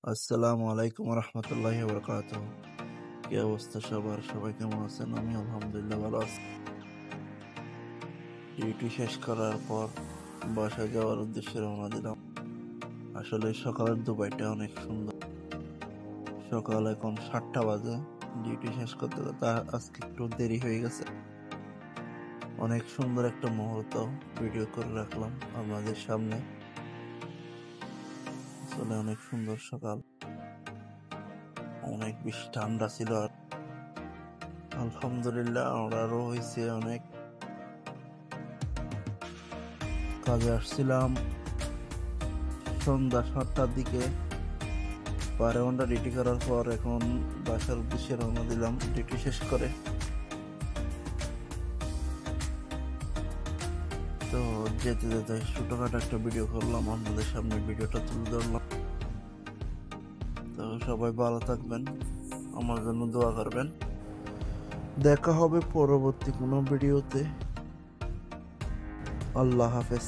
আসসালামু আলাইকুম রহমতুল্লাহি বারাকাতুহু। কি অবস্থা সবার? সবাই কেমন আছেন? আমি আলহামদুলিল্লাহ ভালো আছি। ডিউটি শেষ করার পর বাসায় যাওয়ার উদ্দেশ্যে রওনা দিলাম। আসলে সকালের দুবাইটা অনেক সুন্দর। সকাল এখন 7টা বাজে। ডিউটি শেষ করতে করতে আজকে একটু দেরি হয়ে গেছে। অনেক সুন্দর একটা মুহূর্ত ভিডিও করে রাখলাম আপনাদের সামনে। আসলে অনেক সুন্দর সকাল, অনেক বেশি ঠান্ডা ছিল। আর আলহামদুলিল্লাহ আমারও হয়েছে অনেক। কাজে আসছিলাম সন্ধ্যা 7টার দিকে। 12 ঘন্টা ডিউটি করার পর এখন বাসার উদ্দেশ্যে রওনা দিলাম ডিউটি শেষ করে। তো যেতে যেতে ছোটখাটো একটা ভিডিও করলাম, আপনাদের সামনে ভিডিওটা তুলে ধরলাম। তো সবাই ভালো থাকবেন, আমার জন্য দোয়া করবেন। দেখা হবে পরবর্তী কোনো ভিডিওতে। আল্লাহ হাফেজ।